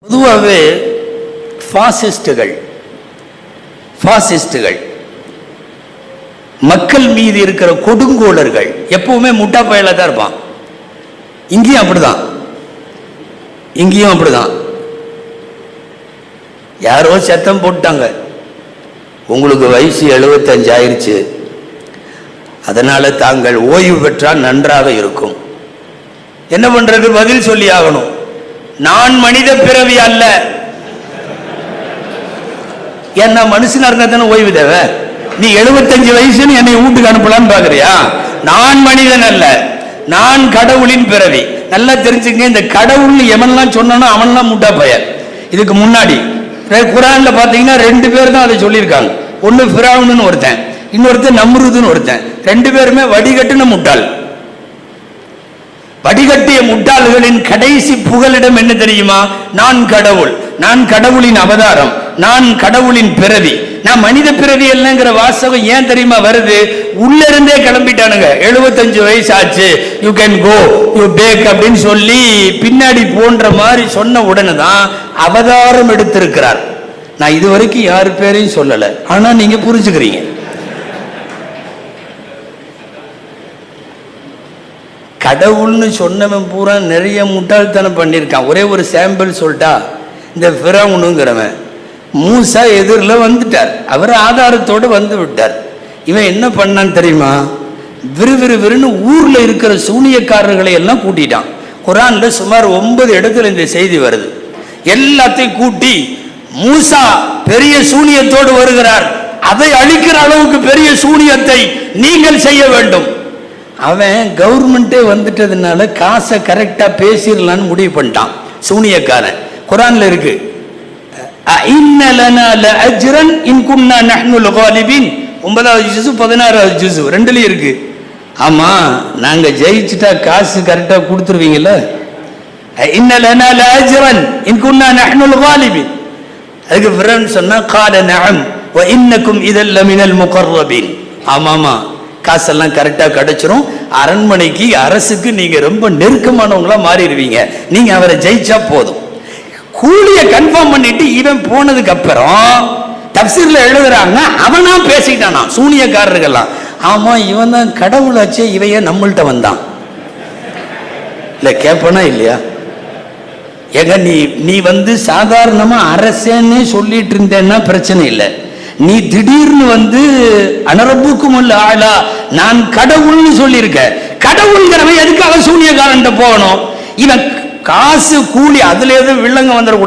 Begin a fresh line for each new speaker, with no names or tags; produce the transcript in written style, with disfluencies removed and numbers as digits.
பொதுவாகவே ஃபாசிஸ்டுகள் மக்கள் மீது இருக்கிற கொடுங்கோளர்கள் எப்பவுமே முட்டா பயலா தான் இருப்பான். இங்கேயும் அப்படிதான். யாரோ சத்தம் போட்டாங்க, உங்களுக்கு வயசு 75 ஆயிருச்சு, அதனால தாங்கள் ஓய்வு பெற்றால் நன்றாக இருக்கும். என்ன பண்றது? பதில் சொல்லி ஆகணும். நான் மனித பிறவி அல்ல. என்ன மனுஷனா இருந்தா தானே ஓய்வு தேவை? நீ 75 வயசுன்னு என்னை வீட்டுக்கு அனுப்பலான்னு பாக்குறியா? நான் மனிதன் அல்ல, நான் கடவுளின் பிறவி. நல்லா தெரிஞ்சுங்க. இந்த கடவுள் எவன்லாம் சொன்னானோ அவன்லாம் முட்டா பையன். இதுக்கு முன்னாடி குரான்ல பாத்தீங்கன்னா 2 பேர் தான் அதை சொல்லியிருக்காங்க. ஒன்னு ஃபிரௌன்னு ஒருத்தன், இன்னொருத்தன் நம்ரூதுன்னு ஒருத்தன். 2 பேருமே வடிகட்டுன முட்டாள். வடிகட்டிய முட்டாள்களின் கடைசி புகலிடம் என்ன தெரியுமா? நான் கடவுள், நான் கடவுளின் அவதாரம், நான் கடவுளின் பிறவி. நான் மனித பிறவி இல்லைங்கிற வாசகம் ஏன் தெரியுமா வருது? உள்ள இருந்தே கிளம்பிட்டானுங்க. 75 வயசு ஆச்சு, you can go, you pack அப்படின்னு சொல்லி பின்னாடி போன்ற மாதிரி சொன்ன உடனே தான் அவதாரம் எடுத்திருக்கிறார். நான் இதுவரைக்கும் யாரு பேரையும் சொல்லல, ஆனா நீங்க புரிஞ்சுக்கிறீங்க. கடவுள்னு சொன்னவன் பூரா நிறைய முட்டாள்தனம் பண்ணியிருக்கான். ஒரே ஒரு சாம்பிள் சொல்லிட்டா, இந்த ஃபிரௌனுங்கிறவன் மூசா எதிரில் வந்துட்டார், அவர் ஆதாரத்தோடு வந்து விட்டார். இவன் என்ன பண்ணான்னு தெரியுமா? விறுவிறுன்னு ஊர்ல இருக்கிற சூனியக்காரர்களை எல்லாம் கூட்டிட்டான். குரான்ல சுமார் 9 இடத்துல இந்த செய்தி வருது. எல்லாத்தையும் கூட்டி, மூசா பெரிய சூனியத்தோடு வருகிறார், அதை அழிக்கிற அளவுக்கு பெரிய சூனியத்தை நீங்கள் செய்ய வேண்டும். அவன் கவர்மெண்டே வந்துட்டதுனால காசை கரெக்டா பேசிடலான்னு முடிவு பண்ணிட்டான் சூனியக்காரன். குரான்ல இருக்கு, 9வது ஜுஸ் 16வது ஜுஸ் 2லயும் இருக்கு. ஆமா, நாங்க ஜெயிச்சுட்டா காசு கரெக்டா கொடுத்துருவீங்கல்ல. அதுக்கு ஃபிரௌன் சொன்னா, கால நஅம் வ இன்னக்கும் இதல் லமினல் முகர்ரபீன். ஆமாமா, காசெல்லாம் கரெக்டா கிடைச்சிரும். அரண்மனைக்கு, அரசுக்கு நீங்க ரொம்ப நெருக்கமானவங்களா மாறிடுவீங்க. நீங்க அவரை ஜெயிச்சா போதும். கூலிய கன்ஃபார்ம் பண்ணிட்டு இவன் போனதுக்கு அப்புறம் தப்சீர்ல எழுதுறாங்க, அவனா பேசிட்டானா சூனியக்காரர்கள்லாம். ஆமா, இவன் தான் கடவுளாச்சே, இவைய நம்மள்கிட்ட வந்தான். இல்ல கேட்பனா இல்லையா? ஏங்க நீ வந்து சாதாரணமா அரசேன்னு சொல்லிட்டு இருந்தேன்னா பிரச்சனை இல்லை. நீ திடீர்னு வந்து அனரப்புக்கும் ஆளா நான் கடவுள்னு சொல்லியிருக்க. கடவுள்ங்கிறவன் எதுக்காக சூனியக்காரன் போகணும்? இவன் காசு கூலி அதுல எதுவும் வில்லங்க வந்துடக்கூடாது.